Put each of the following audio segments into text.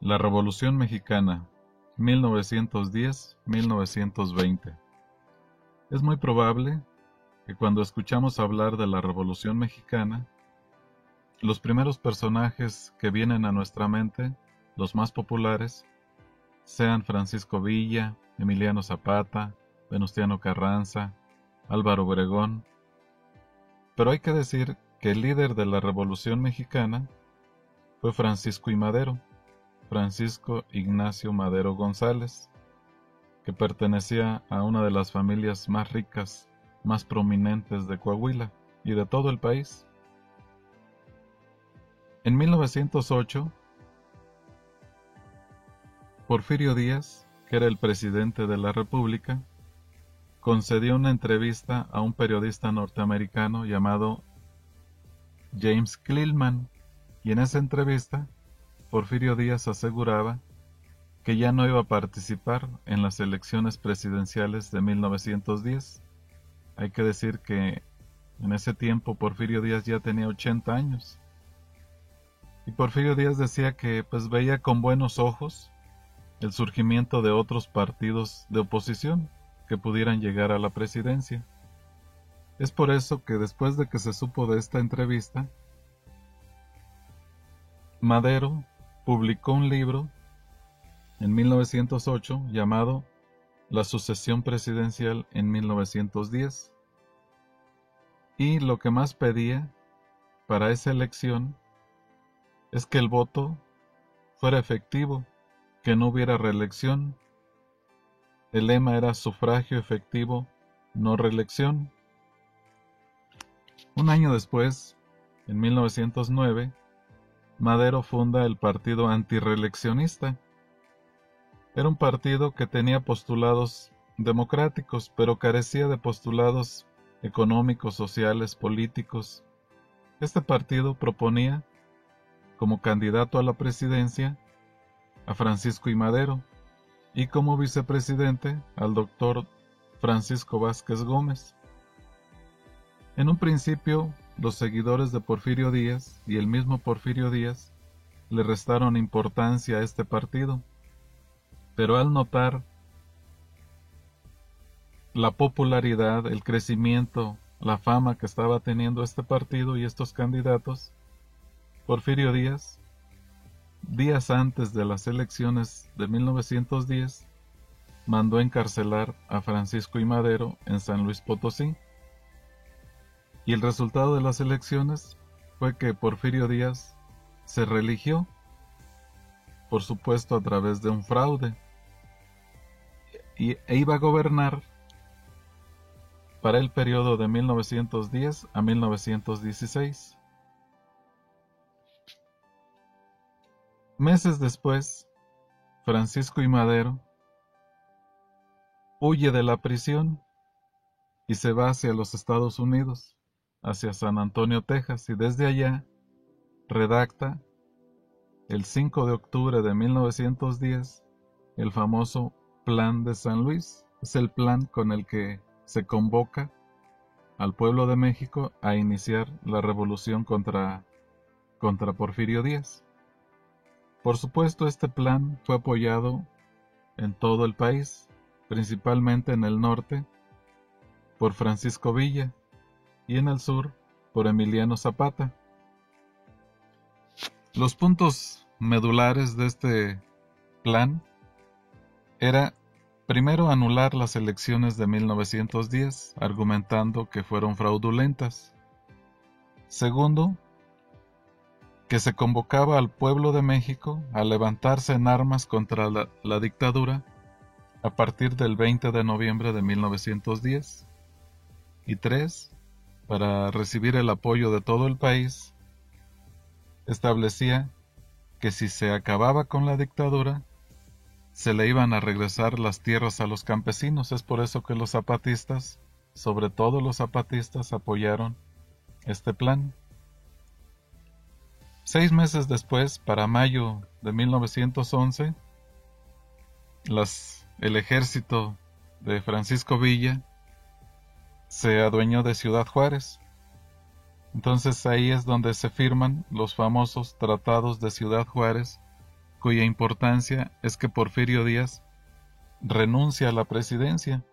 La Revolución Mexicana, 1910-1920. Es muy probable que cuando escuchamos hablar de la Revolución Mexicana, los primeros personajes que vienen a nuestra mente, los más populares, sean Francisco Villa, Emiliano Zapata, Venustiano Carranza, Álvaro Obregón. Pero hay que decir que el líder de la Revolución Mexicana fue Francisco I. Madero, Francisco Ignacio Madero González, que pertenecía a una de las familias más ricas, más prominentes de Coahuila y de todo el país. En 1908, Porfirio Díaz, que era el presidente de la República, concedió una entrevista a un periodista norteamericano llamado James Cleveland, y en esa entrevista, Porfirio Díaz aseguraba que ya no iba a participar en las elecciones presidenciales de 1910. Hay que decir que en ese tiempo Porfirio Díaz ya tenía 80 años. Y Porfirio Díaz decía que veía con buenos ojos el surgimiento de otros partidos de oposición que pudieran llegar a la presidencia. Es por eso que después de que se supo de esta entrevista, Madero publicó un libro en 1908 llamado La sucesión presidencial en 1910. Y lo que más pedía para esa elección es que el voto fuera efectivo, que no hubiera reelección. El lema era sufragio efectivo, no reelección. Un año después, en 1909, Madero funda el Partido Antirreeleccionista. Era un partido que tenía postulados democráticos, pero carecía de postulados económicos, sociales, políticos. Este partido proponía como candidato a la presidencia a Francisco I. Madero y como vicepresidente al doctor Francisco Vázquez Gómez. En un principio, los seguidores de Porfirio Díaz y el mismo Porfirio Díaz le restaron importancia a este partido, pero al notar la popularidad, el crecimiento, la fama que estaba teniendo este partido y estos candidatos, Porfirio Díaz, días antes de las elecciones de 1910, mandó encarcelar a Francisco I. Madero en San Luis Potosí. Y el resultado de las elecciones fue que Porfirio Díaz se reeligió, por supuesto a través de un fraude, e iba a gobernar para el periodo de 1910 a 1916. Meses después, Francisco I. Madero huye de la prisión y se va hacia los Estados Unidos, hacia San Antonio, Texas, y desde allá redacta el 5 de octubre de 1910 el famoso Plan de San Luis. Es el plan con el que se convoca al pueblo de México a iniciar la revolución contra Porfirio Díaz. Por supuesto, este plan fue apoyado en todo el país, principalmente en el norte por Francisco Villa y en el sur por Emiliano Zapata. Los puntos medulares de este plan era, primero, anular las elecciones de 1910, argumentando que fueron fraudulentas. Segundo, que se convocaba al pueblo de México a levantarse en armas contra la dictadura a partir del 20 de noviembre de 1910. Y tres, para recibir el apoyo de todo el país, establecía que si se acababa con la dictadura, se le iban a regresar las tierras a los campesinos. Es por eso que los zapatistas, sobre todo los zapatistas, apoyaron este plan. 6 meses después, para mayo de 1911, el ejército de Francisco Villa se adueñó de Ciudad Juárez. Entonces ahí es donde se firman los famosos tratados de Ciudad Juárez cuya importancia es que Porfirio Díaz renuncia a la presidencia.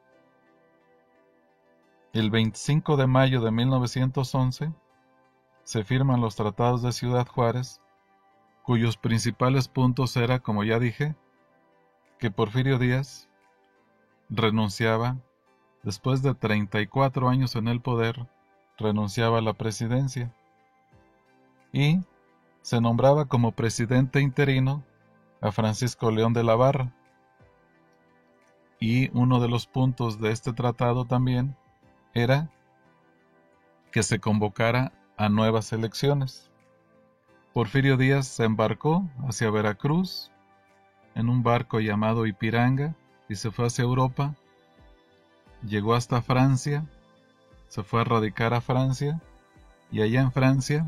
El 25 de mayo de 1911 se firman los tratados de Ciudad Juárez, cuyos principales puntos era, como ya dije, que Porfirio Díaz renunciaba, después de 34 años en el poder, renunciaba a la presidencia y se nombraba como presidente interino a Francisco León de la Barra. Y uno de los puntos de este tratado también era que se convocara a nuevas elecciones. Porfirio Díaz se embarcó hacia Veracruz en un barco llamado Ipiranga y se fue hacia Europa. Llegó hasta Francia, se fue a radicar a Francia y allá en Francia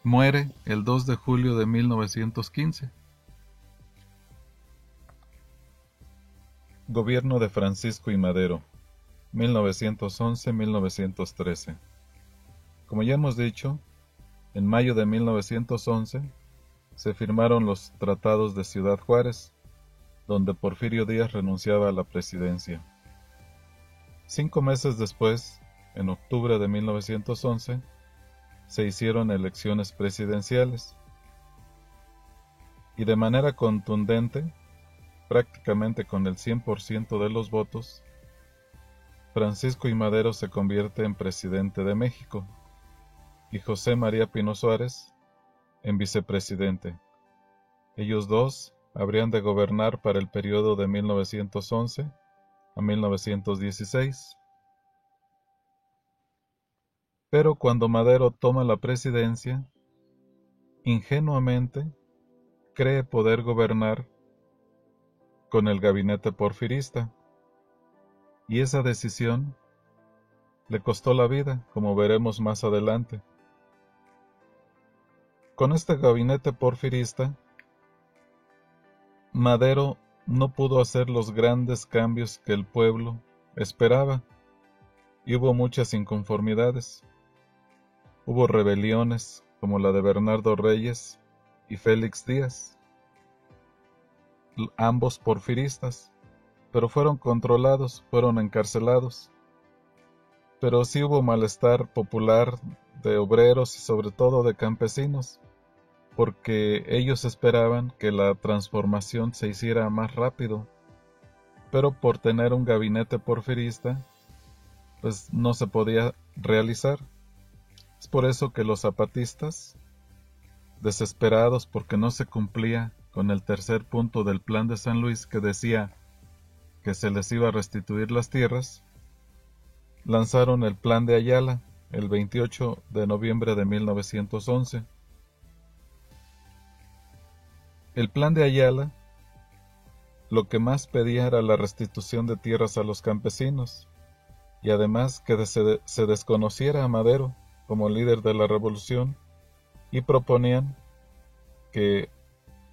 muere el 2 de julio de 1915. Gobierno de Francisco I. Madero, 1911-1913. Como ya hemos dicho, en mayo de 1911 se firmaron los tratados de Ciudad Juárez, donde Porfirio Díaz renunciaba a la presidencia. 5 meses después, en octubre de 1911, se hicieron elecciones presidenciales y de manera contundente, prácticamente con el 100% de los votos, Francisco I. Madero se convierte en presidente de México y José María Pino Suárez en vicepresidente. Ellos dos habrían de gobernar para el periodo de 1911 a 1916. Pero cuando Madero toma la presidencia, ingenuamente cree poder gobernar con el gabinete porfirista, y esa decisión le costó la vida, como veremos más adelante. Con este gabinete porfirista, Madero no pudo hacer los grandes cambios que el pueblo esperaba, y hubo muchas inconformidades. Hubo rebeliones como la de Bernardo Reyes y Félix Díaz, ambos porfiristas, pero fueron controlados, fueron encarcelados. Pero sí hubo malestar popular de obreros y sobre todo de campesinos, porque ellos esperaban que la transformación se hiciera más rápido, pero por tener un gabinete porfirista, pues no se podía realizar. Es por eso que los zapatistas, desesperados porque no se cumplía con el tercer punto del Plan de San Luis que decía que se les iba a restituir las tierras, lanzaron el Plan de Ayala el 28 de noviembre de 1911. El Plan de Ayala lo que más pedía era la restitución de tierras a los campesinos y además que se desconociera a Madero como líder de la revolución, y proponían que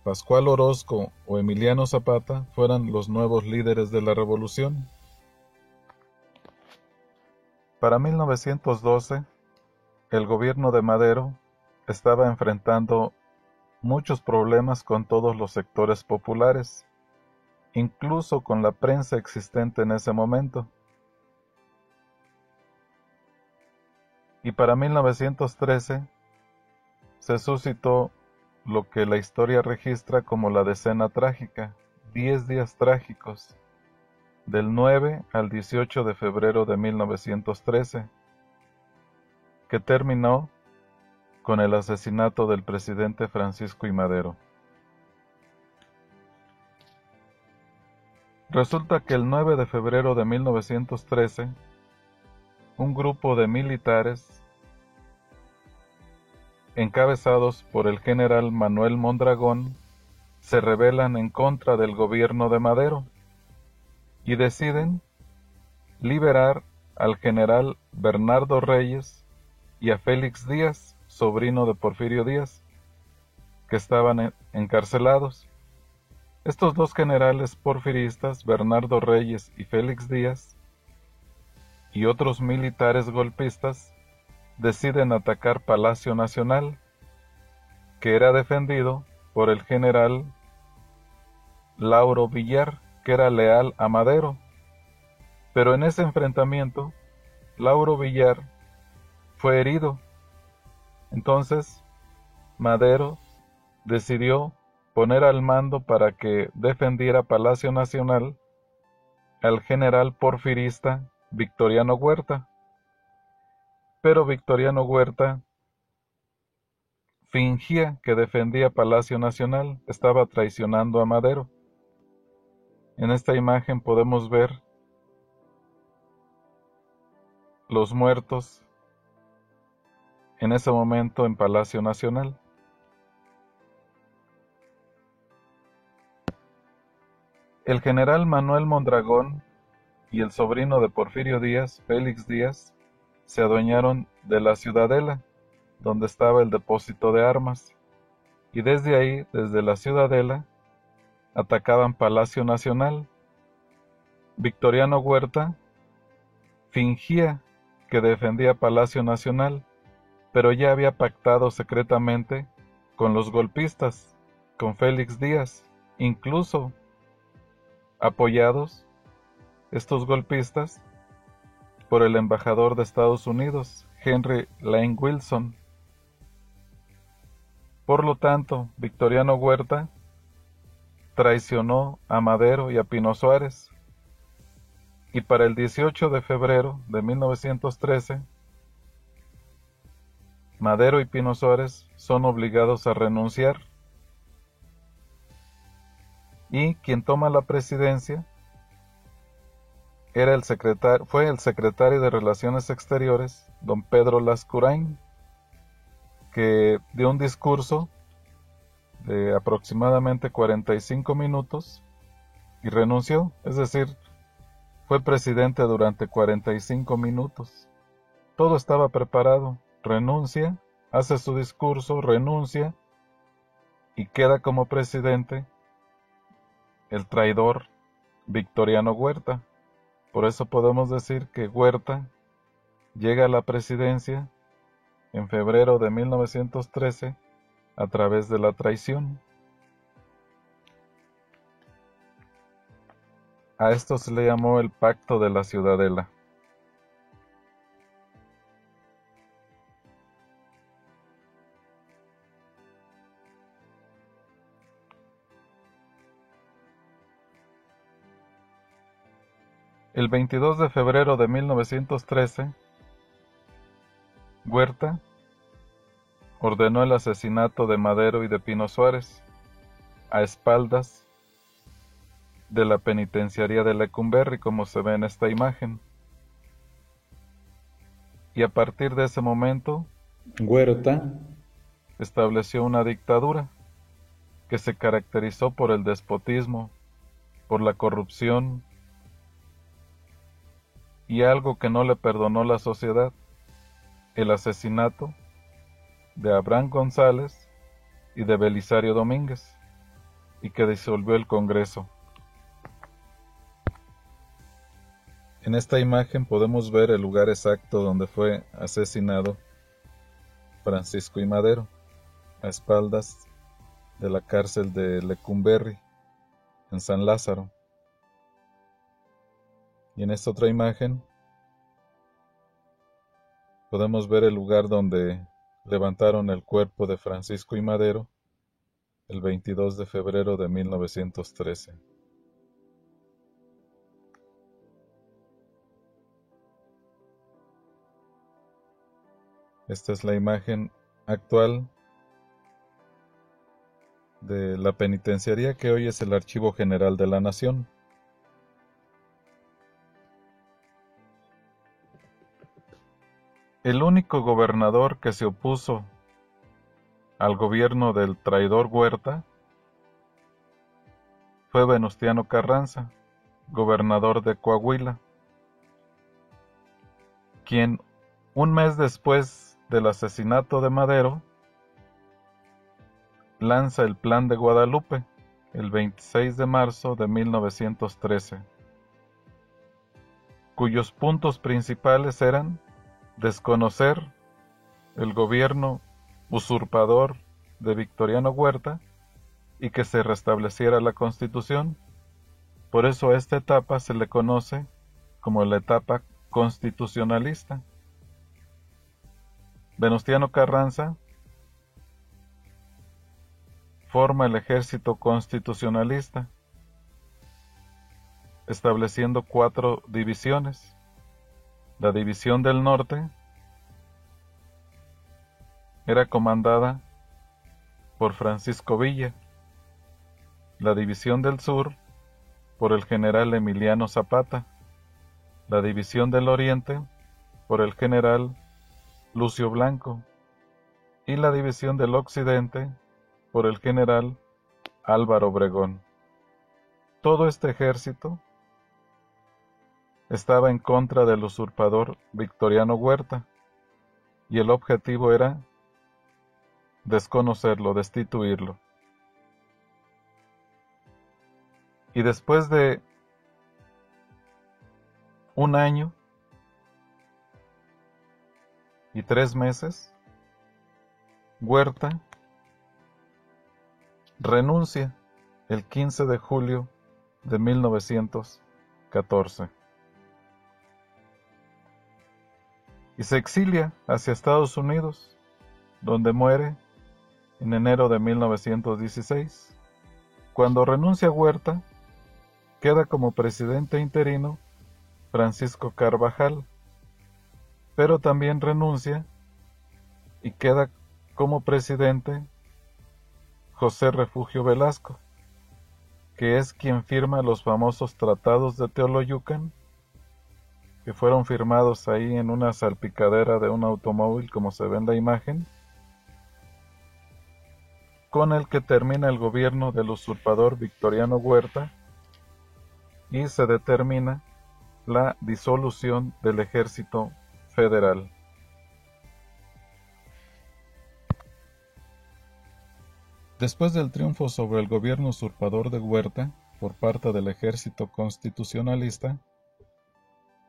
Pascual Orozco o Emiliano Zapata fueran los nuevos líderes de la revolución. Para 1912, el gobierno de Madero estaba enfrentando muchos problemas con todos los sectores populares, incluso con la prensa existente en ese momento. Y para 1913 se suscitó lo que la historia registra como la decena trágica, 10 días trágicos, del 9 al 18 de febrero de 1913, que terminó con el asesinato del presidente Francisco I. Madero. Resulta que el 9 de febrero de 1913, un grupo de militares, encabezados por el general Manuel Mondragón, se rebelan en contra del gobierno de Madero y deciden liberar al general Bernardo Reyes y a Félix Díaz, sobrino de Porfirio Díaz, que estaban encarcelados. Estos dos generales porfiristas, Bernardo Reyes y Félix Díaz, y otros militares golpistas, deciden atacar Palacio Nacional, que era defendido por el general Lauro Villar, que era leal a Madero. Pero en ese enfrentamiento, Lauro Villar fue herido. Entonces, Madero decidió poner al mando para que defendiera Palacio Nacional al general porfirista Victoriano Huerta. Pero Victoriano Huerta fingía que defendía Palacio Nacional, estaba traicionando a Madero. En esta imagen podemos ver los muertos en ese momento en Palacio Nacional. El general Manuel Mondragón y el sobrino de Porfirio Díaz, Félix Díaz, se adueñaron de la Ciudadela, donde estaba el depósito de armas, y desde ahí, desde la Ciudadela, atacaban Palacio Nacional. Victoriano Huerta fingía que defendía Palacio Nacional, pero ya había pactado secretamente con los golpistas, con Félix Díaz, incluso apoyados estos golpistas por el embajador de Estados Unidos, Henry Lane Wilson. Por lo tanto, Victoriano Huerta traicionó a Madero y a Pino Suárez, y para el 18 de febrero de 1913, Madero y Pino Suárez son obligados a renunciar, y quien toma la presidencia fue el secretario de Relaciones Exteriores, don Pedro Lascurain, que dio un discurso de aproximadamente 45 minutos y renunció, es decir, fue presidente durante 45 minutos. Todo estaba preparado, renuncia, hace su discurso, renuncia y queda como presidente el traidor Victoriano Huerta. Por eso podemos decir que Huerta llega a la presidencia en febrero de 1913 a través de la traición. A esto se le llamó el Pacto de la Ciudadela. El 22 de febrero de 1913, Huerta ordenó el asesinato de Madero y de Pino Suárez, a espaldas de la penitenciaría de Lecumberri, como se ve en esta imagen. Y a partir de ese momento, Huerta estableció una dictadura que se caracterizó por el despotismo, por la corrupción y algo que no le perdonó la sociedad: el asesinato de Abraham González y de Belisario Domínguez, y que disolvió el Congreso. En esta imagen podemos ver el lugar exacto donde fue asesinado Francisco I. Madero, a espaldas de la cárcel de Lecumberri, en San Lázaro. Y en esta otra imagen podemos ver el lugar donde levantaron el cuerpo de Francisco I. Madero el 22 de febrero de 1913. Esta es la imagen actual de la penitenciaría que hoy es el Archivo General de la Nación. El único gobernador que se opuso al gobierno del traidor Huerta fue Venustiano Carranza, gobernador de Coahuila, quien un mes después del asesinato de Madero lanza el Plan de Guadalupe el 26 de marzo de 1913, cuyos puntos principales eran desconocer el gobierno usurpador de Victoriano Huerta y que se restableciera la Constitución. Por eso a esta etapa se le conoce como la etapa constitucionalista. Venustiano Carranza forma el ejército constitucionalista, estableciendo 4 divisiones. La división del norte era comandada por Francisco Villa, la división del sur por el general Emiliano Zapata, la división del oriente por el general Lucio Blanco y la división del occidente por el general Álvaro Obregón. Todo este ejército estaba en contra del usurpador Victoriano Huerta y el objetivo era desconocerlo, destituirlo. Y después de un año y 3 meses, Huerta renuncia el 15 de julio de 1914 y se exilia hacia Estados Unidos, donde muere en enero de 1916. Cuando renuncia Huerta, queda como presidente interino Francisco Carvajal, pero también renuncia y queda como presidente José Refugio Velasco, que es quien firma los famosos tratados de Teoloyucan, que fueron firmados ahí en una salpicadera de un automóvil, como se ve en la imagen, con el que termina el gobierno del usurpador Victoriano Huerta y se determina la disolución del ejército federal. Después del triunfo sobre el gobierno usurpador de Huerta por parte del ejército constitucionalista,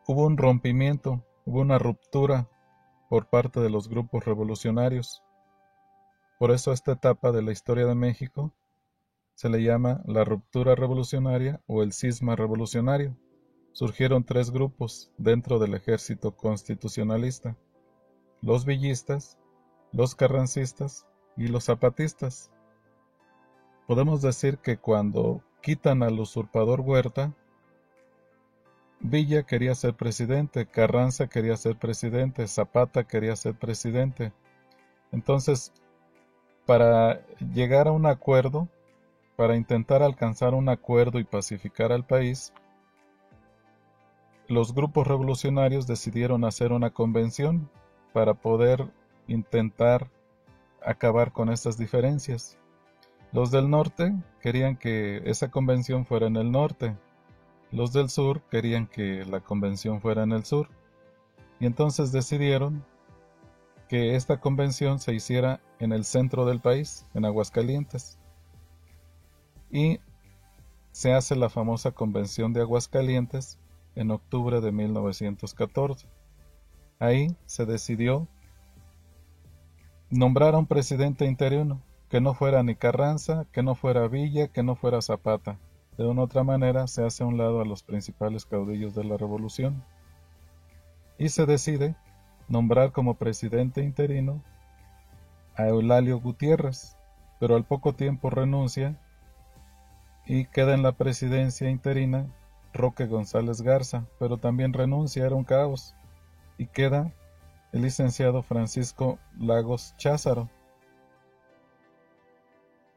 hubo un rompimiento, hubo una ruptura por parte de los grupos revolucionarios. Por eso esta etapa de la historia de México se le llama la ruptura revolucionaria o el cisma revolucionario. Surgieron 3 grupos dentro del ejército constitucionalista: los villistas, los carrancistas y los zapatistas. Podemos decir que cuando quitan al usurpador Huerta, Villa quería ser presidente, Carranza quería ser presidente, Zapata quería ser presidente. Entonces, para llegar a un acuerdo, para intentar alcanzar un acuerdo y pacificar al país, los grupos revolucionarios decidieron hacer una convención para poder intentar acabar con estas diferencias. Los del norte querían que esa convención fuera en el norte, los del sur querían que la convención fuera en el sur, y entonces decidieron que esta convención se hiciera en el centro del país, en Aguascalientes, y se hace la famosa Convención de Aguascalientes en octubre de 1914. Ahí se decidió nombrar a un presidente interino, que no fuera ni Carranza, que no fuera Villa, que no fuera Zapata. De una u otra manera se hace a un lado a los principales caudillos de la revolución. Y se decide nombrar como presidente interino a Eulalio Gutiérrez, pero al poco tiempo renuncia y queda en la presidencia interina Roque González Garza, pero también renuncia, era un caos, y queda el licenciado Francisco Lagos Cházaro.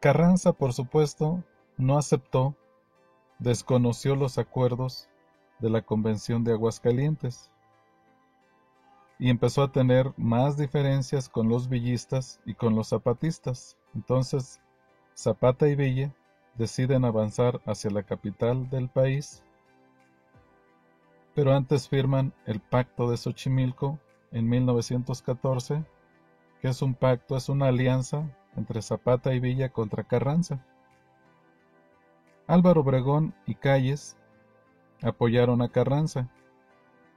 Carranza, por supuesto, no aceptó, desconoció los acuerdos de la Convención de Aguascalientes y empezó a tener más diferencias con los villistas y con los zapatistas. Entonces, Zapata y Villa deciden avanzar hacia la capital del país, pero antes firman el Pacto de Xochimilco en 1914, que es un pacto, es una alianza entre Zapata y Villa contra Carranza. Álvaro Obregón y Calles apoyaron a Carranza.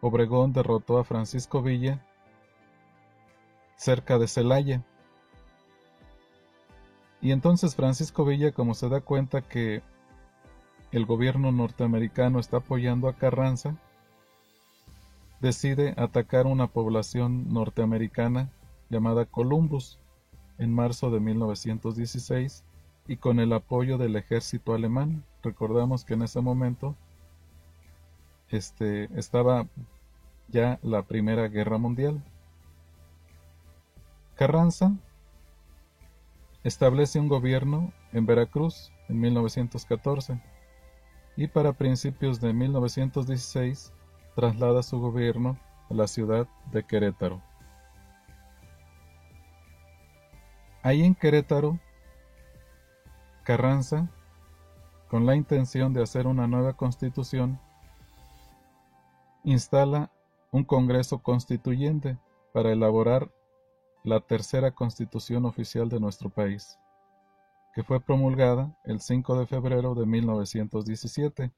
Obregón derrotó a Francisco Villa cerca de Celaya. Y entonces Francisco Villa, como se da cuenta que el gobierno norteamericano está apoyando a Carranza, decide atacar una población norteamericana llamada Columbus en marzo de 1916 y con el apoyo del ejército alemán. Recordamos que en ese momento estaba ya la Primera Guerra Mundial. Carranza establece un gobierno en Veracruz en 1914 y para principios de 1916 traslada su gobierno a la ciudad de Querétaro. Ahí en Querétaro, Carranza, con la intención de hacer una nueva constitución, instala un Congreso Constituyente para elaborar la tercera constitución oficial de nuestro país, que fue promulgada el 5 de febrero de 1917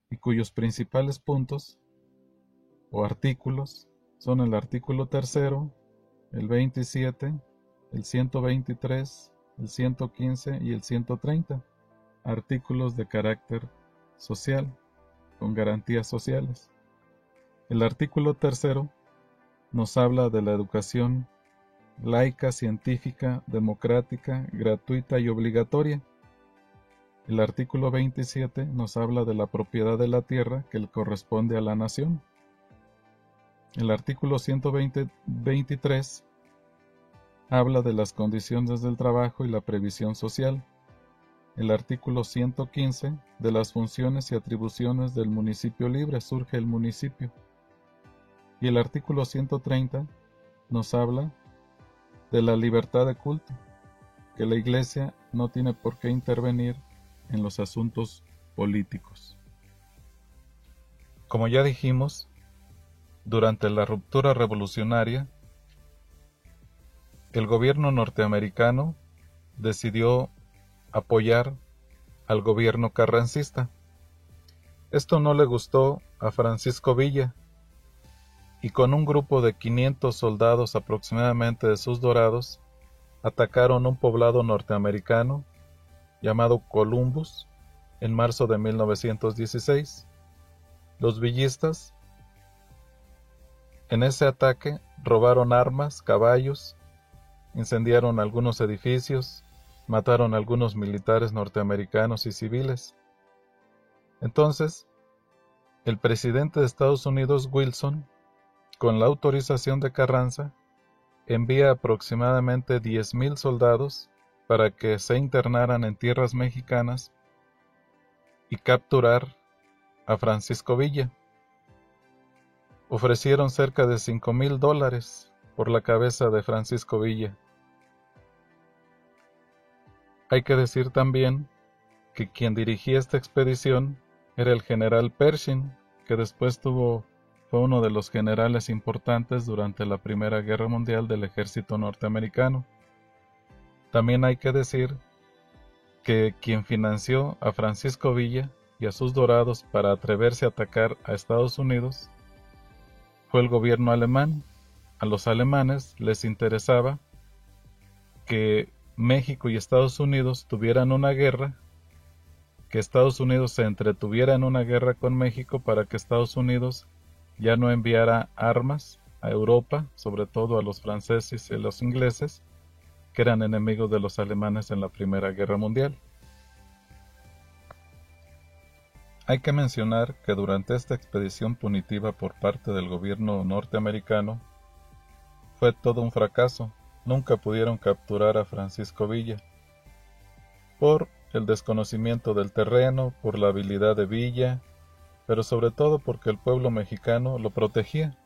y cuyos principales puntos o artículos son el artículo 3, el 27, el 123, el 115 y el 130, artículos de carácter social, con garantías sociales. El artículo 3 nos habla de la educación laica, científica, democrática, gratuita y obligatoria. El artículo 27 nos habla de la propiedad de la tierra que le corresponde a la nación. El artículo 123 habla de las condiciones del trabajo y la previsión social. El artículo 115 de las funciones y atribuciones del municipio libre, surge el municipio. Y el artículo 130 nos habla de la libertad de culto, que la Iglesia no tiene por qué intervenir en los asuntos políticos. Como ya dijimos, durante la ruptura revolucionaria, el gobierno norteamericano decidió apoyar al gobierno carrancista. Esto no le gustó a Francisco Villa, y con un grupo de 500 soldados aproximadamente de sus dorados, atacaron un poblado norteamericano llamado Columbus en marzo de 1916. Los villistas en ese ataque robaron armas, caballos, incendiaron algunos edificios, mataron a algunos militares norteamericanos y civiles. Entonces, el presidente de Estados Unidos, Wilson, con la autorización de Carranza, envía aproximadamente 10,000 soldados para que se internaran en tierras mexicanas y capturar a Francisco Villa. Ofrecieron cerca de $5,000 por la cabeza de Francisco Villa. Hay que decir también que quien dirigía esta expedición era el general Pershing, que después fue uno de los generales importantes durante la Primera Guerra Mundial del ejército norteamericano. También hay que decir que quien financió a Francisco Villa y a sus dorados para atreverse a atacar a Estados Unidos fue el gobierno alemán. A los alemanes les interesaba que México y Estados Unidos tuvieran una guerra, que Estados Unidos se entretuviera en una guerra con México para que Estados Unidos ya no enviara armas a Europa, sobre todo a los franceses y a los ingleses, que eran enemigos de los alemanes en la Primera Guerra Mundial. Hay que mencionar que durante esta expedición punitiva por parte del gobierno norteamericano fue todo un fracaso. Nunca pudieron capturar a Francisco Villa por el desconocimiento del terreno, por la habilidad de Villa, pero sobre todo porque el pueblo mexicano lo protegía.